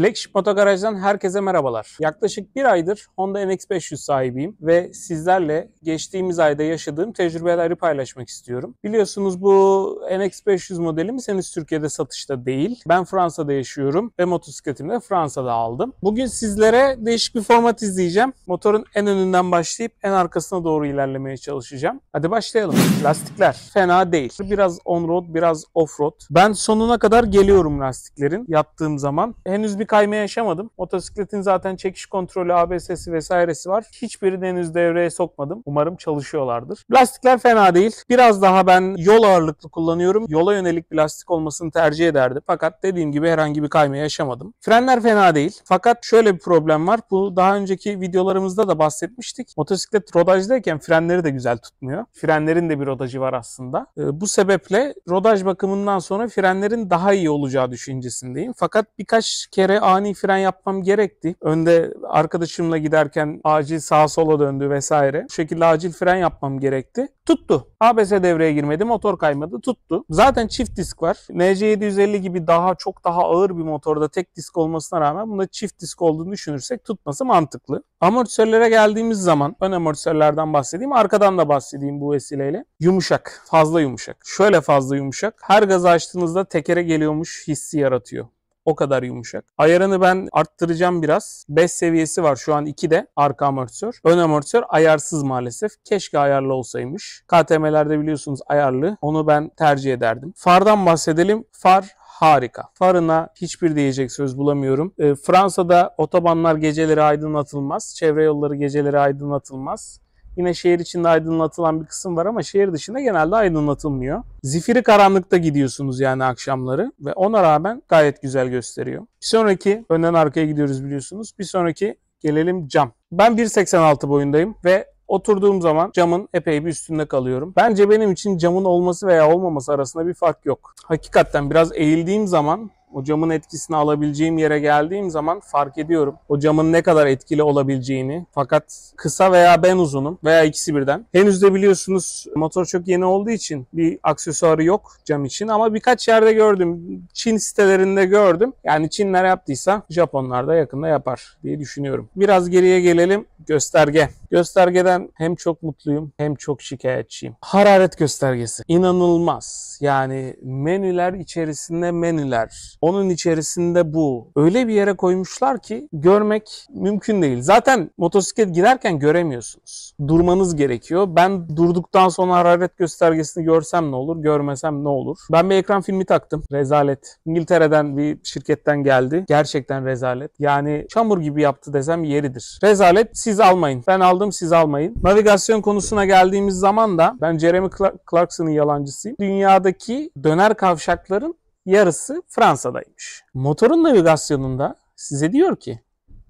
Flagship Motogaraj'dan herkese merhabalar. Yaklaşık bir aydır Honda NX500 sahibiyim ve sizlerle geçtiğimiz ayda yaşadığım tecrübeleri paylaşmak istiyorum. Biliyorsunuz bu NX500 modelimiz henüz Türkiye'de satışta değil. Ben Fransa'da yaşıyorum ve motosikletimi de Fransa'da aldım. Bugün sizlere değişik bir format izleyeceğim. Motorun en önünden başlayıp en arkasına doğru ilerlemeye çalışacağım. Hadi başlayalım. Lastikler fena değil. Biraz on-road, biraz off-road. Ben sonuna kadar geliyorum lastiklerin yattığım zaman. Henüz bir kayma yaşamadım. Motosikletin zaten çekiş kontrolü, ABS'si vesairesi var. Hiçbirini henüz devreye sokmadım. Umarım çalışıyorlardır. Lastikler fena değil. Biraz daha ben yol ağırlıklı kullanıyorum. Yola yönelik bir lastik olmasını tercih ederdim. Fakat dediğim gibi herhangi bir kayma yaşamadım. Frenler fena değil. Fakat şöyle bir problem var. Bu daha önceki videolarımızda da bahsetmiştik. Motosiklet rodajdayken frenleri de güzel tutmuyor. Frenlerin de bir rodajı var aslında. Bu sebeple rodaj bakımından sonra frenlerin daha iyi olacağı düşüncesindeyim. Fakat birkaç kere ani fren yapmam gerekti. Önde arkadaşımla giderken acil sağa sola döndü vesaire. Bu şekilde acil fren yapmam gerekti. Tuttu. ABS devreye girmedi, motor kaymadı, tuttu. Zaten çift disk var. NC750 gibi çok daha ağır bir motorda tek disk olmasına rağmen bunda çift disk olduğunu düşünürsek tutması mantıklı. Amortisörlere geldiğimiz zaman ön amortisörlerden bahsedeyim, arkadan da bahsedeyim bu vesileyle. Yumuşak, fazla yumuşak. Şöyle fazla yumuşak. Her gazı açtığınızda tekere geliyormuş hissi yaratıyor. O kadar yumuşak. Ayarını ben arttıracağım biraz. 5 seviyesi var şu an 2'de arka amortisör. Ön amortisör ayarsız maalesef. Keşke ayarlı olsaymış. KTM'lerde biliyorsunuz ayarlı. Onu ben tercih ederdim. Fardan bahsedelim. Far harika. Farına hiçbir diyecek söz bulamıyorum. Fransa'da otobanlar geceleri aydınlatılmaz. Çevre yolları geceleri aydınlatılmaz. Yine şehir içinde aydınlatılan bir kısım var ama şehir dışında genelde aydınlatılmıyor. Zifiri karanlıkta gidiyorsunuz yani akşamları ve ona rağmen gayet güzel gösteriyor. Bir sonraki, önden arkaya gidiyoruz biliyorsunuz. Bir sonraki gelelim cam. Ben 1.86 boyundayım ve oturduğum zaman camın epey bir üstünde kalıyorum. Bence benim için camın olması veya olmaması arasında bir fark yok. Hakikaten biraz eğildiğim zaman o camın etkisini alabileceğim yere geldiğim zaman fark ediyorum. O camın ne kadar etkili olabileceğini. Fakat kısa veya ben uzunum veya ikisi birden. Henüz de biliyorsunuz motor çok yeni olduğu için bir aksesuarı yok cam için ama birkaç yerde gördüm. Çin sitelerinde gördüm. Yani Çinler yaptıysa Japonlar da yakında yapar diye düşünüyorum. Biraz geriye gelelim. Gösterge. Göstergeden hem çok mutluyum hem çok şikayetçiyim. Hararet göstergesi. İnanılmaz. Yani menüler içerisinde menüler. Onun içerisinde bu. Öyle bir yere koymuşlar ki görmek mümkün değil. Zaten motosiklet giderken göremiyorsunuz. Durmanız gerekiyor. Ben durduktan sonra hararet göstergesini görsem ne olur, görmesem ne olur? Ben bir ekran filmi taktım. Rezalet. İngiltere'den bir şirketten geldi. Gerçekten rezalet. Yani çamur gibi yaptı desem yeridir. Rezalet. Siz almayın. Ben aldım, siz almayın. Navigasyon konusuna geldiğimiz zaman da ben Jeremy Clarkson'ın yalancısıyım. Dünyadaki döner kavşakların yarısı Fransa'daymış. Motorun navigasyonunda size diyor ki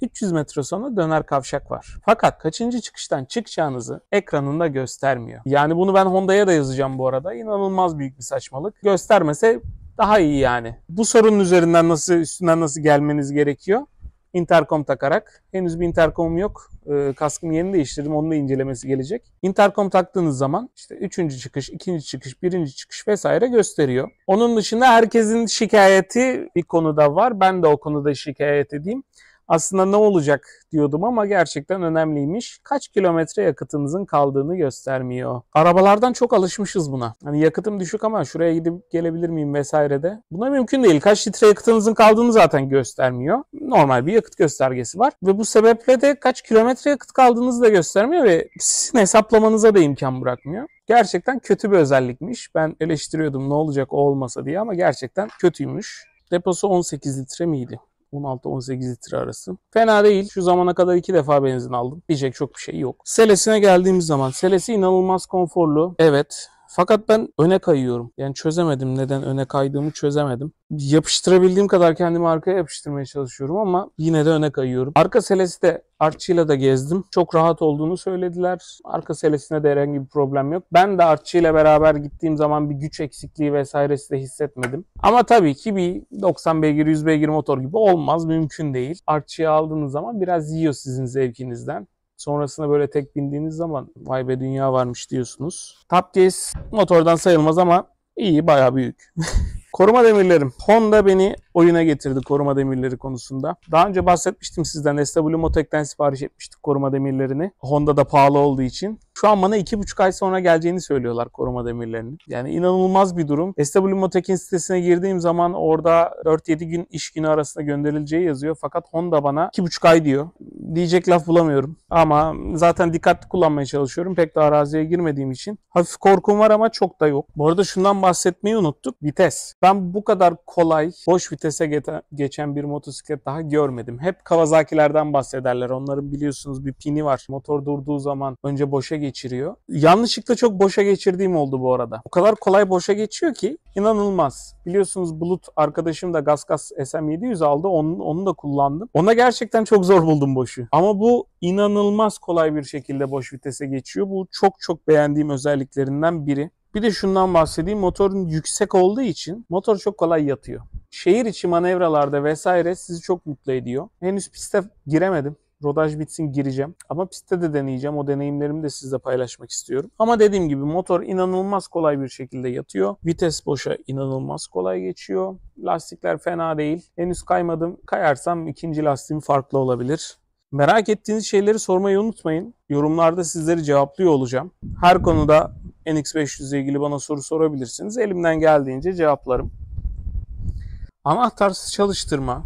300 metre sonra döner kavşak var. Fakat kaçıncı çıkıştan çıkacağınızı ekranında göstermiyor. Yani bunu ben Honda'ya da yazacağım bu arada. İnanılmaz büyük bir saçmalık. Göstermese daha iyi yani. Bu sorunun üstünden nasıl gelmeniz gerekiyor? Intercom takarak. Henüz bir intercom'um yok. Kaskımı yeni değiştirdim. Onun da incelemesi gelecek. Intercom taktığınız zaman işte 3. çıkış, 2. çıkış, 1. çıkış vesaire gösteriyor. Onun dışında herkesin şikayeti bir konuda var. Ben de o konuda şikayet edeyim. Aslında ne olacak diyordum ama gerçekten önemliymiş. Kaç kilometre yakıtınızın kaldığını göstermiyor. Arabalardan çok alışmışız buna. Hani yakıtım düşük ama şuraya gidip gelebilir miyim vesaire de. Buna mümkün değil. Kaç litre yakıtınızın kaldığını zaten göstermiyor. Normal bir yakıt göstergesi var. Ve bu sebeple de kaç kilometre yakıt kaldığınızı da göstermiyor ve sizin hesaplamanıza da imkan bırakmıyor. Gerçekten kötü bir özellikmiş. Ben eleştiriyordum ne olacak o olmasa diye ama gerçekten kötüymüş. Deposu 18 litre miydi? 16-18 litre arası. Fena değil. Şu zamana kadar 2 defa benzin aldım. Diyecek çok bir şey yok. Selesine geldiğimiz zaman. Selesi inanılmaz konforlu. Evet. Fakat ben öne kayıyorum. Yani çözemedim. Neden öne kaydığımı çözemedim. Yapıştırabildiğim kadar kendimi arkaya yapıştırmaya çalışıyorum ama yine de öne kayıyorum. Arka selesi de artçıyla da gezdim. Çok rahat olduğunu söylediler. Arka selesine de herhangi bir problem yok. Ben de artçıyla beraber gittiğim zaman bir güç eksikliği vesairesi de hissetmedim. Ama tabii ki bir 90 beygir 100 beygir motor gibi olmaz. Mümkün değil. Artçıyı aldığınız zaman biraz yiyor sizin zevkinizden. Sonrasında böyle tek bindiğiniz zaman vay be dünya varmış diyorsunuz. Top Case motordan sayılmaz ama iyi, bayağı büyük. Koruma demirlerim. Honda beni oyuna getirdi koruma demirleri konusunda. Daha önce bahsetmiştim sizden. SW Motek'ten sipariş etmiştik koruma demirlerini. Honda da pahalı olduğu için. Şu an bana 2,5 ay sonra geleceğini söylüyorlar koruma demirlerini. Yani inanılmaz bir durum. SW Motek'in sitesine girdiğim zaman orada 4-7 gün iş günü arasında gönderileceği yazıyor. Fakat Honda bana 2,5 ay diyor. Diyecek laf bulamıyorum. Ama zaten dikkatli kullanmaya çalışıyorum. Pek de araziye girmediğim için. Hafif korkum var ama çok da yok. Bu arada şundan bahsetmeyi unuttuk. Vites. Ben bu kadar kolay boş vitese geçen bir motosiklet daha görmedim. Hep Kawasaki'lerden bahsederler. Onların biliyorsunuz bir pini var. Motor durduğu zaman önce boşa geçiriyor. Yanlışlıkla çok boşa geçirdiğim oldu bu arada. O kadar kolay boşa geçiyor ki inanılmaz. Biliyorsunuz Bulut arkadaşım da GasGas SM700 aldı. Onu da kullandım. Ona gerçekten çok zor buldum boşu. Ama bu inanılmaz kolay bir şekilde boş vitese geçiyor. Bu çok beğendiğim özelliklerinden biri. Bir de şundan bahsedeyim. Motorun yüksek olduğu için motor çok kolay yatıyor. Şehir içi manevralarda vesaire sizi çok mutlu ediyor. Henüz piste giremedim. Rodaj bitsin gireceğim. Ama pistte de deneyeceğim. O deneyimlerimi de sizle paylaşmak istiyorum. Ama dediğim gibi motor inanılmaz kolay bir şekilde yatıyor. Vites boşa inanılmaz kolay geçiyor. Lastikler fena değil. Henüz kaymadım. Kayarsam ikinci lastiğim farklı olabilir. Merak ettiğiniz şeyleri sormayı unutmayın. Yorumlarda sizleri cevaplıyor olacağım. Her konuda NX500 ile ilgili bana soru sorabilirsiniz. Elimden geldiğince cevaplarım. Anahtarsız çalıştırma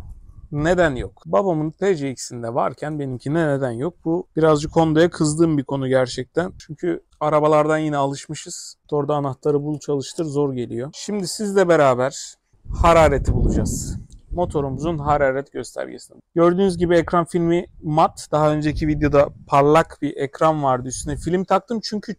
neden yok? Babamın PCX'inde varken benimkine neden yok? Bu birazcık Honda'ya kızdığım bir konu gerçekten. Çünkü arabalardan yine alışmışız. Motorda anahtarı bul çalıştır zor geliyor. Şimdi sizle beraber harareti bulacağız. Motorumuzun hararet göstergesini. Gördüğünüz gibi ekran filmi mat. Daha önceki videoda parlak bir ekran vardı. Üstüne film taktım çünkü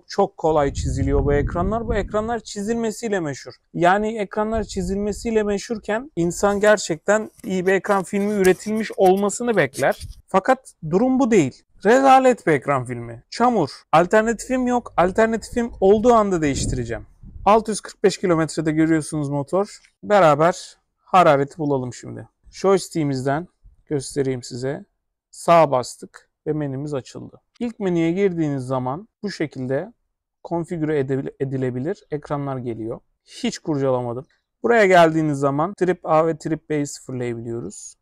çok kolay çiziliyor bu ekranlar. Bu ekranlar çizilmesiyle meşhur. Yani ekranlar çizilmesiyle meşhurken insan gerçekten iyi bir ekran filmi üretilmiş olmasını bekler. Fakat durum bu değil. Rezalet bir ekran filmi. Çamur. Alternatifim yok. Alternatifim olduğu anda değiştireceğim. 645 kilometrede görüyorsunuz motor. Beraber harareti bulalım şimdi. Joystick'imizden göstereyim size. Sağa bastık ve menümüz açıldı. İlk menüye girdiğiniz zaman bu şekilde konfigüre edilebilir ekranlar geliyor. Hiç kurcalamadım. Buraya geldiğiniz zaman Trip A ve Trip B'yi sıfırlayabiliyoruz.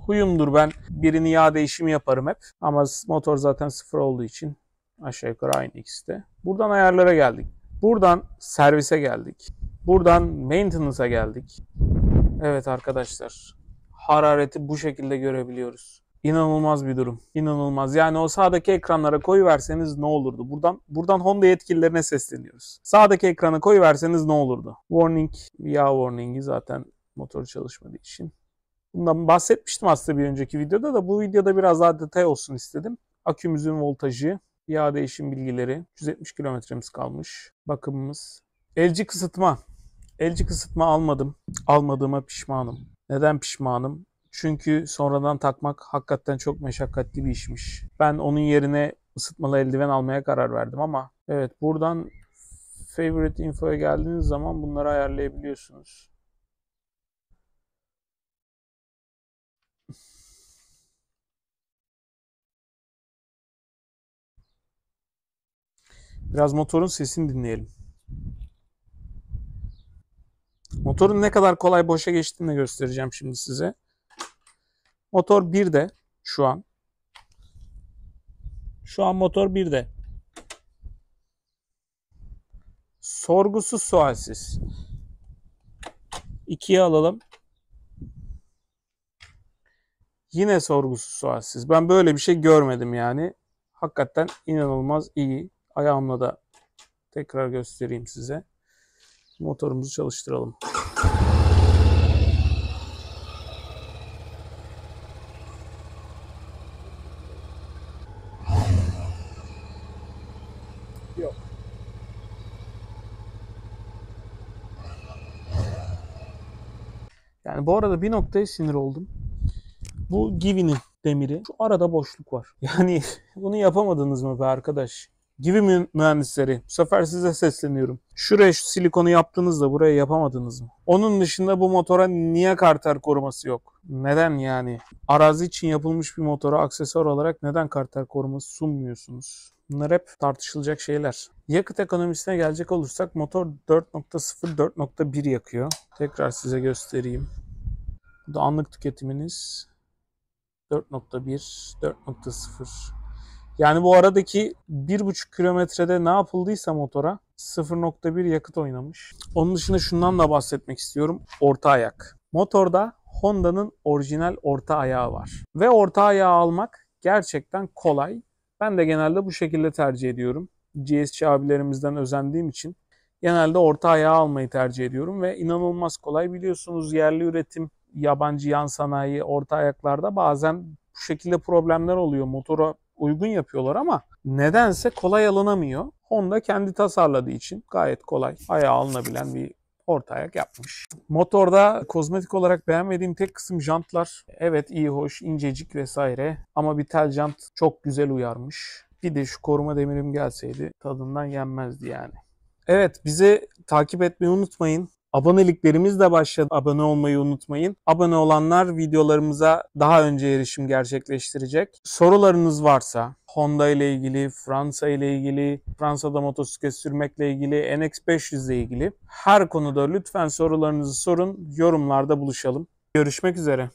Huyumdur ben birini yağ değişimi yaparım hep. Ama motor zaten sıfır olduğu için aşağı yukarı aynı ikisi. Buradan ayarlara geldik. Buradan servise geldik. Buradan maintenance'a geldik. Evet arkadaşlar, harareti bu şekilde görebiliyoruz. İnanılmaz bir durum. İnanılmaz. Yani o sağdaki ekranlara koyuverseniz ne olurdu? Buradan Honda yetkililerine sesleniyoruz. Sağdaki ekrana koyuverseniz ne olurdu? Warning, yağ warning'i zaten motor çalışmadığı için. Bundan bahsetmiştim aslında bir önceki videoda da bu videoda biraz daha detay olsun istedim. Akümüzün voltajı, yağ değişim bilgileri, 170 kilometremiz kalmış. Bakımımız. LG kısıtma. LG kısıtma almadım. Almadığıma pişmanım. Neden pişmanım? Çünkü sonradan takmak hakikaten çok meşakkatli bir işmiş. Ben onun yerine ısıtmalı eldiven almaya karar verdim ama evet buradan Favorite Info'ya geldiğiniz zaman bunları ayarlayabiliyorsunuz. Biraz motorun sesini dinleyelim. Motorun ne kadar kolay boşa geçtiğini göstereceğim şimdi size. Motor 1'de şu an. Şu an motor 1'de. Sorgusuz sualsiz. 2'ye alalım. Yine sorgusuz sualsiz. Ben böyle bir şey görmedim yani. Hakikaten inanılmaz iyi. Ayağımla da tekrar göstereyim size. Motorumuzu çalıştıralım. Yok. Yani bu arada bir noktaya sinir oldum. Bu Givi'nin demiri. Şu arada boşluk var. Yani bunu yapamadınız mı be arkadaş? Gibi mühendisleri. Bu sefer size sesleniyorum. Şuraya şu silikonu yaptınız da buraya yapamadınız mı? Onun dışında bu motora niye karter koruması yok? Neden yani? Arazi için yapılmış bir motora aksesuar olarak neden karter koruması sunmuyorsunuz? Bunlar hep tartışılacak şeyler. Yakıt ekonomisine gelecek olursak motor 4.0 4.1 yakıyor. Tekrar size göstereyim. Bu da anlık tüketiminiz 4.1 4.0. Yani bu aradaki 1,5 kilometrede ne yapıldıysa motora 0.1 yakıt oynamış. Onun dışında şundan da bahsetmek istiyorum. Orta ayak. Motorda Honda'nın orijinal orta ayağı var. Ve orta ayağı almak gerçekten kolay. Ben de genelde bu şekilde tercih ediyorum. GSC abilerimizden özendiğim için genelde orta ayağı almayı tercih ediyorum. Ve inanılmaz kolay. Biliyorsunuz yerli üretim, yabancı yan sanayi, orta ayaklarda bazen bu şekilde problemler oluyor. Motora uygun yapıyorlar ama nedense kolay alınamıyor. Honda kendi tasarladığı için gayet kolay ayağa alınabilen bir orta ayak yapmış. Motorda kozmetik olarak beğenmediğim tek kısım jantlar. Evet iyi hoş, incecik vesaire ama bir tel jant çok güzel uyarmış. Bir de şu koruma demirim gelseydi tadından yenmezdi yani. Evet, bizi takip etmeyi unutmayın. Aboneliklerimiz de başladı. Abone olmayı unutmayın. Abone olanlar videolarımıza daha önce erişim gerçekleştirecek. Sorularınız varsa Honda ile ilgili, Fransa ile ilgili, Fransa'da motosiklet sürmekle ilgili, NX500 ile ilgili her konuda lütfen sorularınızı sorun. Yorumlarda buluşalım. Görüşmek üzere.